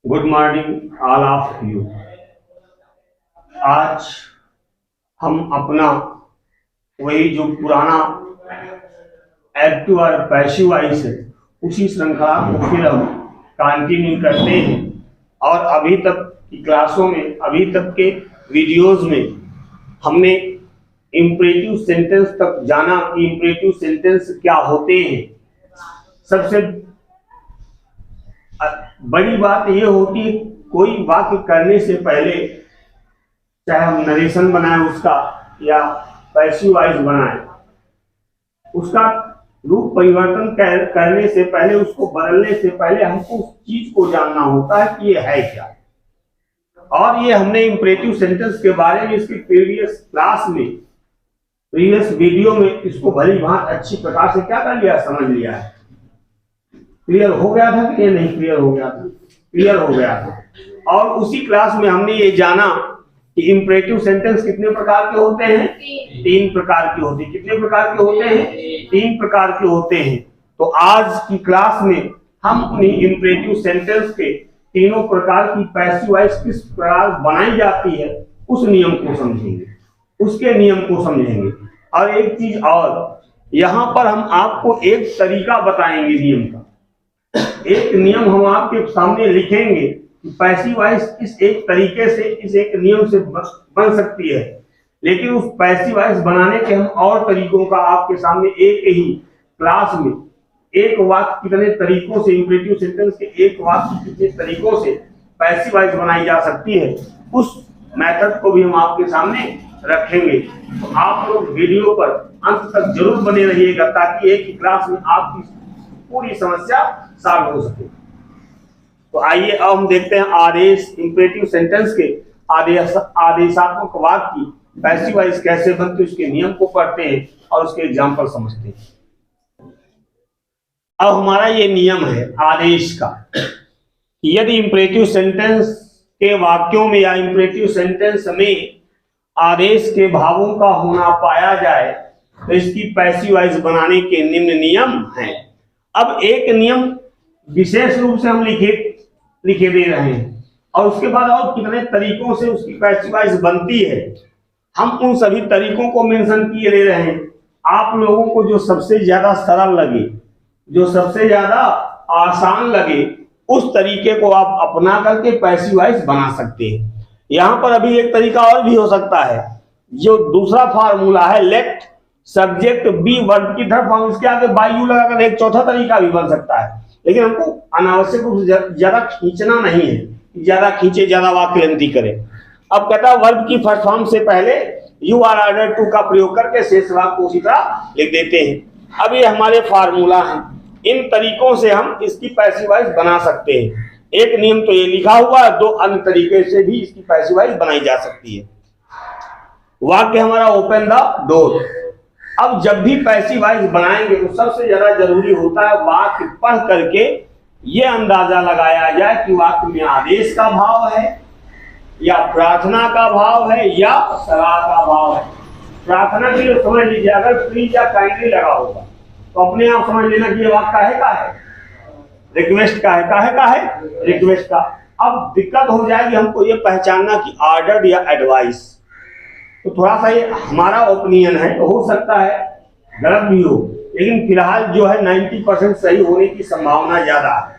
Good morning all of you. आज हम अपना वही जो पुराना एक्टिव और पैसिव वॉइस है उसी श्रृंखला को फिर हम कंटिन्यू करते हैं। और अभी तक की क्लासों में, अभी तक के वीडियोस में हमने इंपरेटिव सेंटेंस तक जाना कि इंपरेटिव सेंटेंस क्या होते हैं। सबसे बड़ी बात यह होती है कोई वाक्य करने से पहले, चाहे हम नरेशन बनाएं उसका या पैसिव वॉइस बनाएं, उसका रूप परिवर्तन करने से पहले, उसको बदलने से पहले हमको उस चीज को जानना होता है कि ये है क्या। और ये हमने इंपरेटिव सेंटेंस के बारे में इसकी प्रीवियस क्लास में, प्रीवियस वीडियो में इसको भली भांति अच्छी प्रकार से क्या कर लिया, समझ लिया है। क्लियर हो गया था कि ये नहीं क्लियर हो गया था? क्लियर हो गया था। और उसी क्लास में हमने ये जाना कि इंपरेटिव सेंटेंस कितने प्रकार के होते हैं? तीन प्रकार के होते हैं। कितने प्रकार के होते हैं? तीन प्रकार के होते हैं। तो आज की क्लास में हम अपनी इंपरेटिव सेंटेंस के तीनों प्रकार की पैसिव वॉइस किस प्रकार बनाई जाती है उस नियम को समझेंगे, उसके नियम को समझेंगे। और एक चीज और, यहाँ पर हम आपको एक तरीका बताएंगे नियम का। एक नियम हम आपके सामने लिखेंगे कि पैसिव वॉइस इस एक तरीके से, इस एक नियम से बन सकती है। लेकिन उस पैसिव वॉइस बनाने के हम और तरीकों का आपके सामने एक ही क्लास में, एक वाक्य कितने तरीकों से, इंपरेटिव सेंटेंस के एक वाक्य कितने तरीकों से पैसिव वॉइस बनाई जा सकती है, उस मेथड को भी हम आपके सामने रखेंगे। तो आप लोग वीडियो पर अंत तक जरूर बने रहिएगा ताकि एक ही क्लास में आपकी पूरी समस्या सॉल्व हो सके। तो आइए अब हम देखते हैं आदेश, इंपरेटिव सेंटेंस के आदेशात्मक वाक्य की पैसिव वॉइस कैसे बनती है, उसके नियम को पढ़ते हैं और उसके एग्जाम्पल समझते हैं। अब हमारा ये नियम है आदेश का, यदि इंपरेटिव सेंटेंस के वाक्यों में या इंपरेटिव सेंटेंस में आदेश के भावों का होना पाया जाए तो इसकी पैसिव वॉइस बनाने के निम्न नियम हैं। अब एक नियम विशेष रूप से हम लिखे दे रहे हैं और उसके बाद और कितने तरीकों से उसकी पैसिव वॉइस बनती है, हम उन सभी तरीकों को मेंशन किए दे रहे हैं। आप लोगों को जो सबसे ज्यादा सरल लगे, जो सबसे ज्यादा आसान लगे, उस तरीके को आप अपना करके पैसिव वॉइस बना सकते हैं। यहाँ पर अभी एक तरीका और भी हो सकता है, जो दूसरा फार्मूला है लेट सब्जेक्ट बी वर्ब की थर्ड फॉर्म, इसके आगे बाय यू लगाकर एक चौथा तरीका भी बन सकता है। लेकिन हमको अनावश्यक रूप से ज्यादा खींचना नहीं है, ज्यादा खींचे ज्यादा वाक्य लेंथी करें। अब कहता है वर्ब की फर्स्ट फॉर्म से पहले यू आर ऑर्डर टू का प्रयोग करके शेष वाक्य को उसी तरह लिख देते हैं। अब ये हमारे फार्मूला हैं, इन तरीकों से हम इसकी पैसिव वॉइस बना सकते हैं। एक नियम तो ये लिखा हुआ है, दो अन्य तरीके से भी इसकी पैसिव वॉइस बनाई जा सकती है। वाक्य हमारा ओपन द डोर। अब जब भी पैसिव वॉइस बनाएंगे तो सबसे ज्यादा जरूरी होता है वाक्य पढ़ करके ये अंदाजा लगाया जाए कि वाक्य में आदेश का भाव है या प्रार्थना का भाव है या सलाह का भाव है। प्रार्थना के लिए समझ लीजिए, अगर प्लीज या काइंडली लगा होगा तो अपने आप समझ लेना कि ये वाक्य का है, रिक्वेस्ट का है, रिक्वेस्ट का। अब दिक्कत हो जाएगी हमको ये पहचानना कि ऑर्डर या एडवाइस। तो थोड़ा सा ये हमारा ओपिनियन है, तो हो सकता है गलत भी हो, लेकिन फिलहाल जो है 90% सही होने की संभावना ज्यादा है।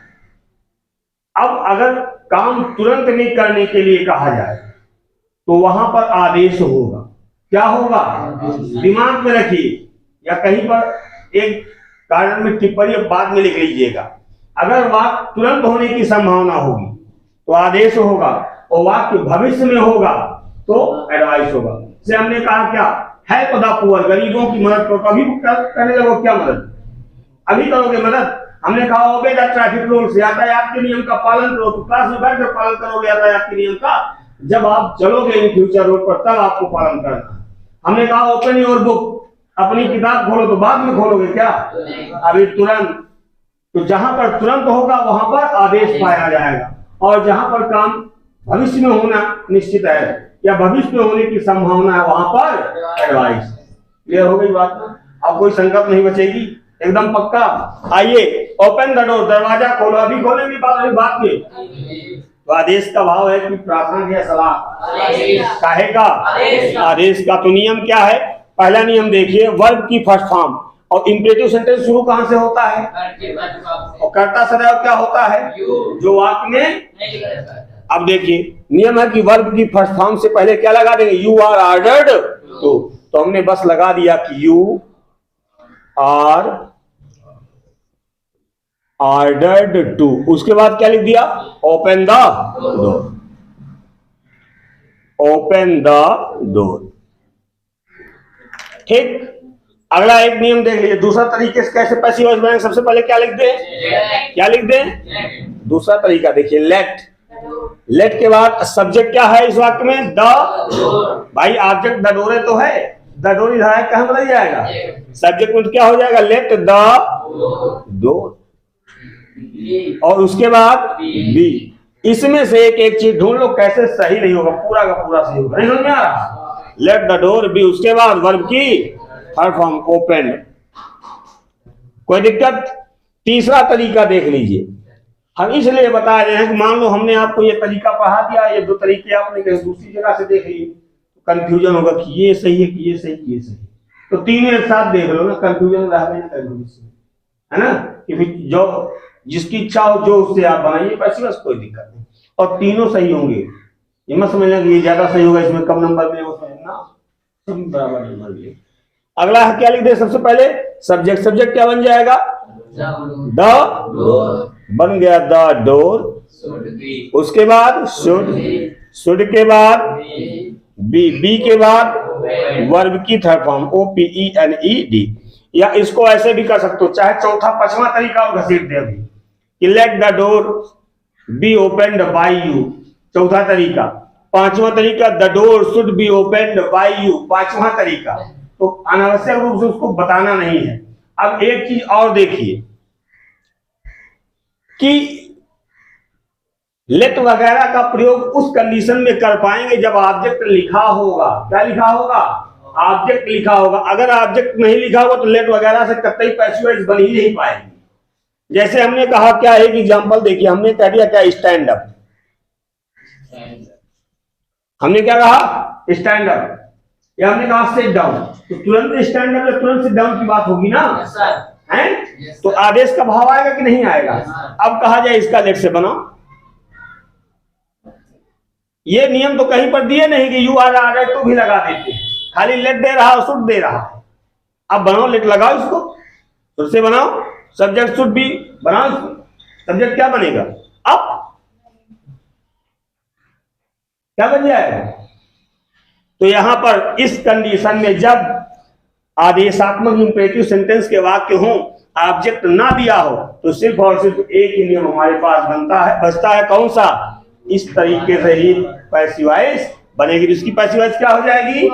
अब अगर काम तुरंत में करने के लिए कहा जाए तो वहां पर आदेश होगा। क्या होगा? दिमाग में रखिए या कहीं पर एक कारण में टिप्पणी बाद में लिख लीजिएगा। अगर वाक्य तुरंत होने की संभावना होगी तो आदेश होगा, और वाक्य भविष्य में होगा तो एडवाइस होगा। से हमने कहा क्या हेल्प द पुअर, गरीबों की मदद करो, तो अभी करने लगो क्या मदद? अभी करोगे मदद? हमने कहा ओबे द ट्रैफिक रूल्स, यातायात के नियम का पालन करो, तो क्लास में बैठकर पालन करोगे यातायात के नियम का। जब आप चलोगे इन फ्यूचर रोड पर तब आपको पालन करना। हमने कहा ओपन योर बुक, अपनी किताब खोलो, तो बाद में खोलोगे क्या? अभी तुरंत। तो जहां पर तुरंत होगा वहां पर आदेश पाया जाएगा, और जहां पर काम भविष्य में होना निश्चित है या भविष्य में होने की संभावना है वहां पर एडवाइस। क्लियर हो गई बात ना? अब कोई संकट नहीं बचेगी, एकदम पक्का। आइए ओपन द डोर, दरवाजा खोलो। अभी खोलेंगे बाद में, तो आदेश का भाव है कि प्रार्थना या सलाह काहे का आदेश का। तो नियम क्या है? पहला नियम देखिए, वर्ब की फर्स्ट फॉर्म और इंपरेटिव सेंटेंस शुरू कहां से होता है? और कर्ता सदैव क्या होता है? जो वाक्य में। अब देखिए नियम है कि वर्ब की फर्स्ट फॉर्म से पहले क्या लगा देंगे? यू आर ऑर्डर्ड तो हमने बस लगा दिया कि यू आर ऑर्डर्ड टू। उसके बाद क्या लिख दिया? Open the door, open the door. ठीक। अगला एक नियम देख लीजिए, दूसरा तरीके से कैसे पैसिव वॉइस बनाएंगे। सबसे पहले क्या लिख दें? क्या लिख दें? दूसरा तरीका देखिए, लेट। लेट के बाद सब्जेक्ट क्या है इस वाक्य में? द। भाई ऑब्जेक्ट द डोरे तो है, द डोर इधर है, कहां बदल जाएगा? सब्जेक्ट में क्या हो जाएगा? Late the door. और उसके बाद बी। इसमें से एक एक चीज ढूंढ लो, कैसे सही नहीं होगा, पूरा का पूरा सही होगा। नहीं समझ में आ रहा? लेट द डोर बी, उसके बाद वर्ब की थर्ड फॉर्म ओपन। कोई दिक्कत? तीसरा तरीका देख लीजिए, हम इसलिए बता रहे हैं कि मान लो हमने आपको ये तरीका पढ़ा दिया, ये दो तरीके आपने कहीं दूसरी जगह से देख लिए, कंफ्यूजन होगा कि ये सही है कि ये सही कि ये सही। तो तीनों एक साथ देख लो ना, कंफ्यूजन रह गए ना कंफ्यूजन, है ना? कि फिर जो जिसकी इच्छा हो जो उससे आप बनाइए, बस कोई दिक्कत नहीं। और तीनों सही होंगे, ये मत समझना कि ये ज्यादा सही होगा इसमें कम नंबर मिले, उसमें ना सब बराबर नंबर मिले। अगला क्या लिख दे? सबसे पहले सब्जेक्ट। सब्जेक्ट क्या बन जाएगा? द डोर बन गया, द डोर। उसके बाद शुड, शुड के बाद बी, बी के बाद वर्ब की थर्ड फॉर्म OPENED। या इसको ऐसे भी कर सकते हो, चाहे चौथा पांचवा तरीका और घसीट दे अभी कि let the door be opened by you, चौथा तरीका। पांचवा तरीका the door should be opened by you, पांचवा तरीका। तो अनावश्यक रूप से उसको बताना नहीं है। अब एक चीज और देखिए कि लेट वगैरह का प्रयोग उस कंडीशन में कर पाएंगे जब ऑब्जेक्ट लिखा होगा। क्या लिखा होगा? ऑब्जेक्ट लिखा होगा। अगर ऑब्जेक्ट नहीं लिखा होगा तो लेट वगैरह से कतई पैसिव वॉइस बन ही नहीं पाएगी। जैसे हमने कहा, क्या एक एग्जांपल देखिए, हमने कह दिया क्या? Stand up. हमने क्या कहा? Stand up. या हमने कहा सिट डाउन, तो तुरंत स्टैंड अप या तुरंत सिट डाउन की बात होगी ना, है? तो आदेश का भाव आएगा कि नहीं आएगा? अब कहा जाए इसका लेट से बनाओ। ये नियम तो कहीं पर दिए नहीं कि यू आर ऑर्डर्ड टू भी लगा देते, खाली लेट दे रहा है, शुड दे रहा है। अब बनाओ, लेट लगाओ इसको, फिर से बनाओ, सब्जेक्ट शुड भी बनाओ इसको। सब्जेक्ट क्या बनेगा? अब क्या बन जाएगा? तो यहां पर इस कंडीशन में जब आदेशात्मक इंपेरेटिव सेंटेंस के वाक्य हों, ऑब्जेक्ट ना दिया हो, तो सिर्फ और सिर्फ एक ही नियम हमारे पास बनता है, बचता है। कौन सा? इस तरीके से ही पैसिव वॉइस बनेगी। इसकी पैसिव वॉइस क्या हो जाएगी?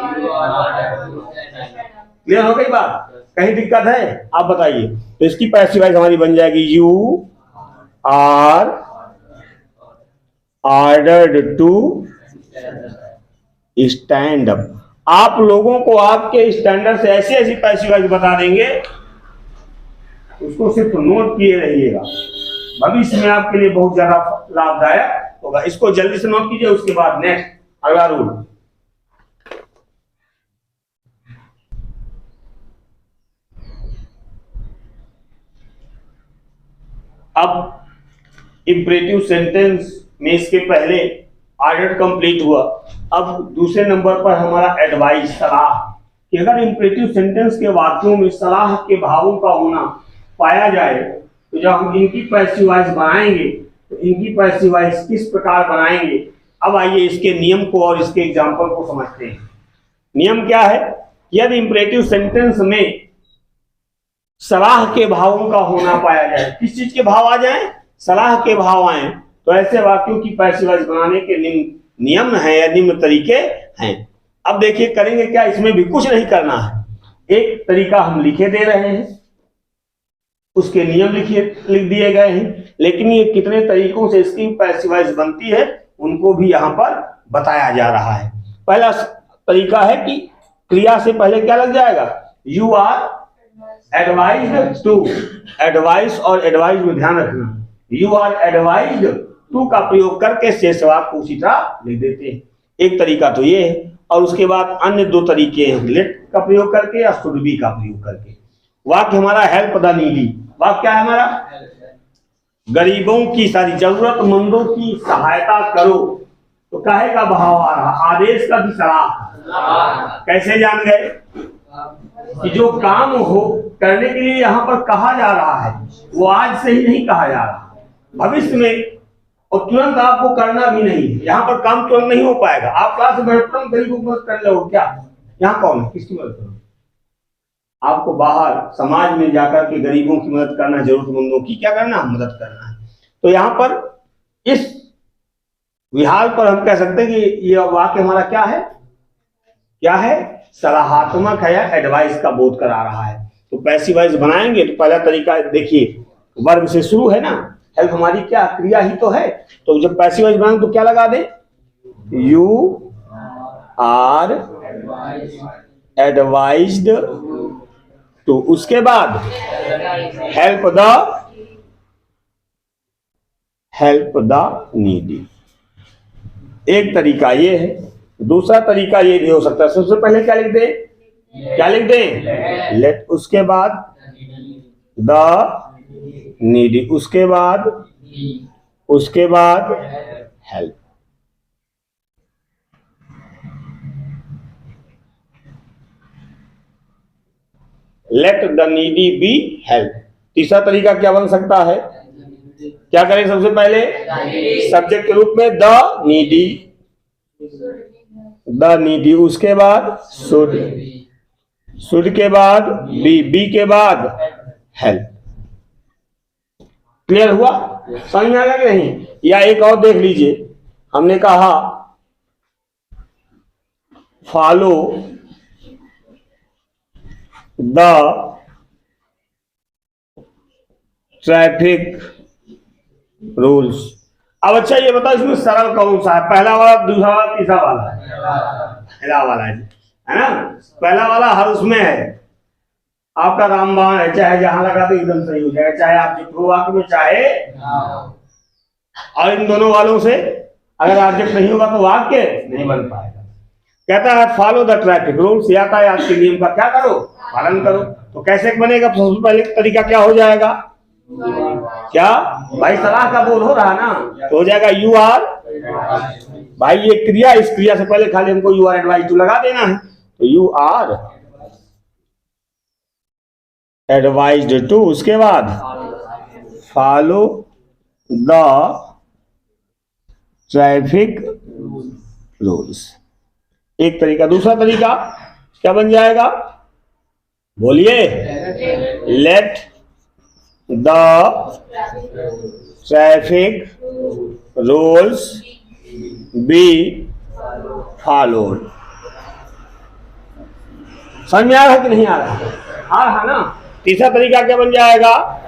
क्लियर हो गई बात? कहीं दिक्कत है? आप बताइए। तो इसकी पैसिव वॉइस हमारी बन जाएगी you are ordered to stand up. आप लोगों को आपके स्टैंडर्ड से ऐसी ऐसी पैसिव वॉइस बता देंगे, उसको सिर्फ नोट किए रहिएगा, भविष्य में आपके लिए बहुत ज्यादा लाभदायक होगा। इसको जल्दी से नोट कीजिए। उसके बाद नेक्स्ट अगला रूल, अब इंपरेटिव सेंटेंस में इसके पहले ऑर्डर कंप्लीट हुआ। अब दूसरे नंबर पर हमारा एडवाइस, सलाह, कि अगर इंपरेटिव सेंटेंस के वाक्यों में सलाह के भावों का होना पाया जाए तो जब हम इनकी पैसिव वॉइस बनाएंगे तो इनकी पैसिव वॉइस किस प्रकार बनाएंगे। अब आइए इसके नियम को और इसके एग्जाम्पल को समझते हैं। नियम क्या है? यदि इंपरेटिव सेंटेंस में सलाह के भावों का होना पाया जाए, किस चीज के भाव आ जाए? सलाह के भाव आए, तो ऐसे वाक्यों की पैसिव वॉइस बनाने के नियम है या निम्न तरीके हैं। अब देखिए करेंगे क्या, इसमें भी कुछ नहीं करना है। एक तरीका हम लिखे दे रहे हैं, उसके नियम लिख दिए गए हैं, लेकिन ये कितने तरीकों से इसकी पैसिव वॉइस बनती है उनको भी यहां पर बताया जा रहा है। पहला तरीका है कि क्रिया से पहले क्या लग जाएगा? You are advised to. Advice और एडवाइज में ध्यान रखना, यू आर एडवाइज्ड टू का प्रयोग करके शेष वाक्य को उसी तरह लिख देते हैं। एक तरीका तो ये है, और उसके बाद अन्य दो तरीके हैं, लेट का प्रयोग करके या शुड बी का प्रयोग करके। वाक्य हमारा हेल्प द नीडी, वाक्य क्या है हमारा, गरीबों की सारी जरूरतमंदों की सहायता करो। तो काहे का भाव आ रहा, आदेश का भी सलाह। कैसे जान गए कि जो काम हो करने के लिए यहाँ पर कहा जा रहा है वो आज से ही नहीं कहा जा रहा, भविष्य में, और तुरंत आपको करना भी नहीं है। यहाँ पर काम तुरंत नहीं हो पाएगा। आप क्लास में तुरंत गरीबों की मदद कर लो, क्या यहाँ कौन है, किसकी मदद करो? आपको बाहर समाज में जाकर के गरीबों की मदद करना, जरूरतमंदों की क्या करना, मदद करना है। तो यहाँ पर इस विहार पर हम कह सकते हैं कि यह वाक्य हमारा क्या है, क्या है, सलाहात्मक है या एडवाइस का बोध करा रहा है। तो पैसिव वॉइस बनाएंगे तो पहला तरीका देखिए, वर्ब से शुरू है ना, हेल्प हमारी क्या क्रिया ही तो है। तो जब पैसिव वॉइस बनाएंगे तो क्या लगा दे, यू आर एडवाइज्ड टू, उसके बाद हेल्प द नीडी। एक तरीका ये है। दूसरा तरीका ये भी हो सकता है, सबसे पहले क्या लिख दे, क्या लिख दे, लेट, उसके बाद द नीडी, उसके बाद help. Let the needy B help. तीसरा तरीका क्या बन सकता है, क्या करें, सबसे पहले सब्जेक्ट के रूप में द नीडी, उसके बाद शुड के बाद बी के बाद हेल्प। क्लियर हुआ, समझ में आ गया कि नहीं? या एक और देख लीजिए, हमने कहा फॉलो द ट्रैफिक रूल्स। अब अच्छा ये बताओ इसमें सरल कौन सा है, पहला वाला, दूसरा वाला, तीसरा वाला? पहला वाला है ना। पहला वाला हर उसमें है, आपका रामबाण है, चाहे जहां लगा तो एकदम सही हो जाएगा, चाहे आप जिक्रो वाक्य में चाहे, और इन दोनों वालों से अगर ऑब्जेक्ट नहीं होगा तो वाक्य नहीं बन पाएगा। कहता है फॉलो द ट्रैफिक रूल्स, यातायात के नियम का क्या करो, पालन करो। तो कैसे बनेगा, सबसे पहले तरीका क्या हो जाएगा, क्या भाई, सलाह का बोध हो रहा है ना, तो हो जाएगा यू आर, भाई ये क्रिया, इस क्रिया से पहले खाली हमको यू आर एडवाइज टू लगा देना है। तो यू आर एडवाइज्ड टू, उसके बाद फॉलो द ट्रैफिक रूल्स, एक तरीका। दूसरा तरीका क्या बन जाएगा, बोलिए, let the traffic rules be followed. समझ में आ रहा है कि नहीं आ रहा? आ रहा ना। तीसरा तरीका क्या बन जाएगा,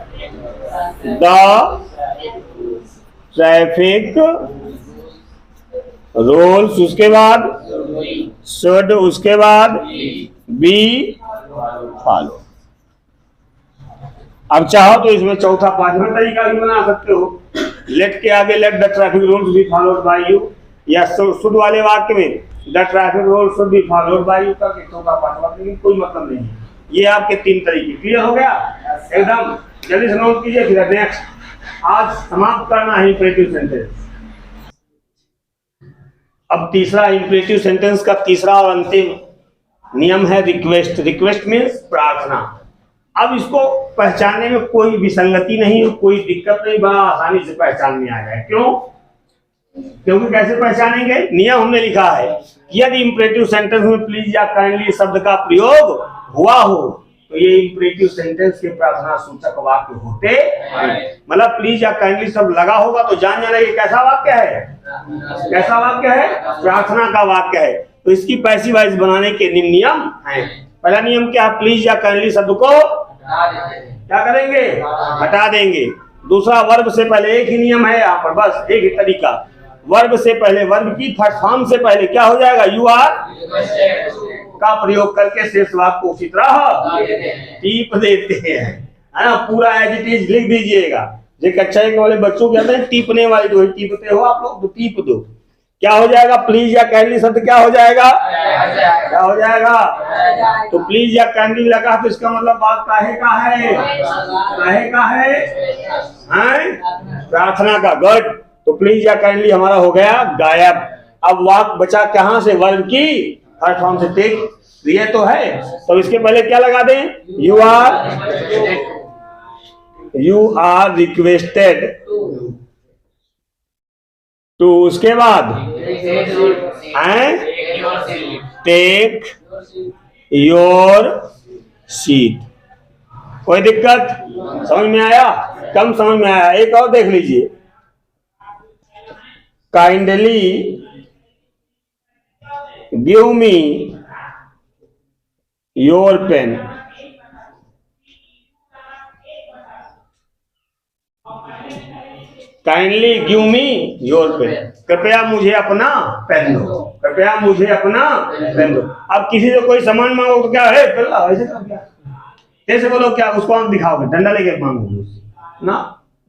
द ट्रैफिक रूल्स, उसके बाद शुड, उसके बाद बी फॉलो। अब चाहो तो इसमें चौथा पांचवा तरीका भी बना सकते हो, लेट के आगे let the traffic rules be followed by you, या शुड वाले वाक्य में the traffic rules should be followed by you करके चौथा पांचवा, लेकिन कोई मतलब नहीं। ये आपके तीन तरीके। क्लियर हो गया एकदम? जल्दी से नोट कीजिए। फिर नेक्स्ट आज समाप्त करना है इंपरेटिव सेंटेंस। अब तीसरा इंपरेटिव सेंटेंस का तीसरा और अंतिम नियम है रिक्वेस्ट। रिक्वेस्ट मीन्स प्रार्थना। अब इसको पहचानने में कोई विसंगति नहीं, कोई दिक्कत नहीं, बड़ा आसानी से पहचान में आ जाए। क्यों? क्योंकि कैसे पहचानेंगे, नियम हमने लिखा है कि यदि इंपरेटिव सेंटेंस में प्लीज या काइंडली शब्द का प्रयोग हुआ हो तो ये इंपरेटिव सेंटेंस के प्रार्थना सूचक वाक्य होते हैं। मतलब प्लीज या काइंडली शब्द लगा होगा तो जान जाना ये कैसा वाक्य है, कैसा वाक्य है, प्रार्थना का वाक्य है। तो इसकी पैसिव वॉइस बनाने के नियम हैं। पहला नियम क्या है, प्लीज या काइंडली शब्द को क्या करेंगे, हटा देंगे। दूसरा, वर्ब से पहले, एक ही नियम है यहाँ पर, बस एक ही तरीका, वर्ब से पहले, वर्ब की फर्स्ट फॉर्म से पहले क्या हो जाएगा, यू आर का प्रयोग करके शेष वाक्य को उसी तरह टीप देते हैं, है ना। पूरा एज इट इज लिख दीजिएगा। जो कक्षा 1 वाले बच्चों के कहते हैं टीपने वाली, तो टीपते हो आप लोग, तो टीप दो। क्या हो जाएगा? प्लीज या काइंडली शब्द क्या हो जाएगा? क्या हो जाएगा? तो प्लीज या काइंडली लगा तो इसका मतलब बात काहे का है? काहे का है? प्रार्थना का। गुड। तो प्लीज या काइंडली हमारा हो गया गायब। अब वाक बचा कहां से? वर्ब की थर्ड फॉर्म से। टेक ये तो है, तो इसके पहले क्या लगा दें? यू आर रिक्वेस्टेड टू, उसके बाद टेक योर सीट। कोई दिक्कत? समझ में आया? कम समझ में आया? एक और देख लीजिए, kindly give me your pen. Kindly give me your pen, कृपया मुझे अपना पेन दो, कृपया मुझे अपना पेन दो। अब किसी से कोई सामान मांगो तो क्या है? ऐसे क्या कैसे बोलो? क्या उसको आप दिखाओगे? डंडा लेके मांगोगे ना?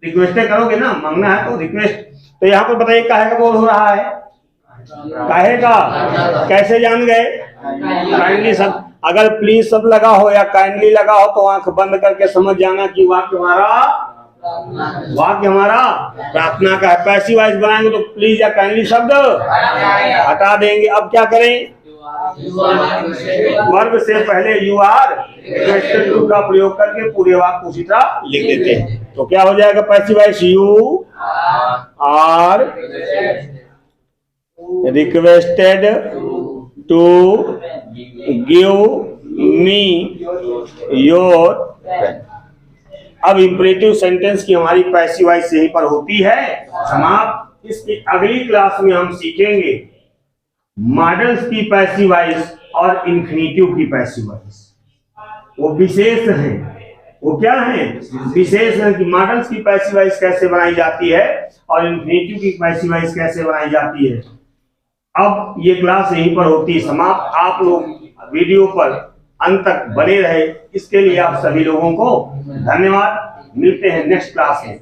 रिक्वेस्ट करोगे ना? मांगना है तो रिक्वेस्ट। तो यहाँ पर बताइए काहे का बोल हो रहा है? काहे का? कैसे जान गए? काइंडली सब, अगर प्लीज सब लगा हो या काइंडली लगा हो तो आंख बंद करके समझ जाना कि वाक्य हमारा प्रार्थना का है। पैसिव वॉइस बनाएंगे तो प्लीज या काइंडली शब्द हटा देंगे। अब क्या करें? वर्ब से पहले यू आर रिक्वेस्टेड टू का प्रयोग करके पूरे वाक्य उसी तरह लिख देते हैं। तो क्या हो जाएगा? Passive voice you are requested to give me your pen. अब इंपरेटिव सेंटेंस की हमारी पैसिव वॉइस यहीं पर होती है समाप्त। इसकी अगली क्लास में हम सीखेंगे मॉडल्स की पैसिव वॉइस और इंफिनिटिव की पैसिव वॉइस। वो विशेष है। वो क्या है? विशेष है कि मॉडल्स की पैसिव वॉइस कैसे बनाई जाती है और इंफिनिटिव की पैसिव वॉइस कैसे बनाई जाती है। अब ये क्लास यहीं पर होती है समाप्त। आप लोग वीडियो पर अंत तक बने रहे, इसके लिए आप सभी लोगों को धन्यवाद। मिलते हैं नेक्स्ट क्लास में।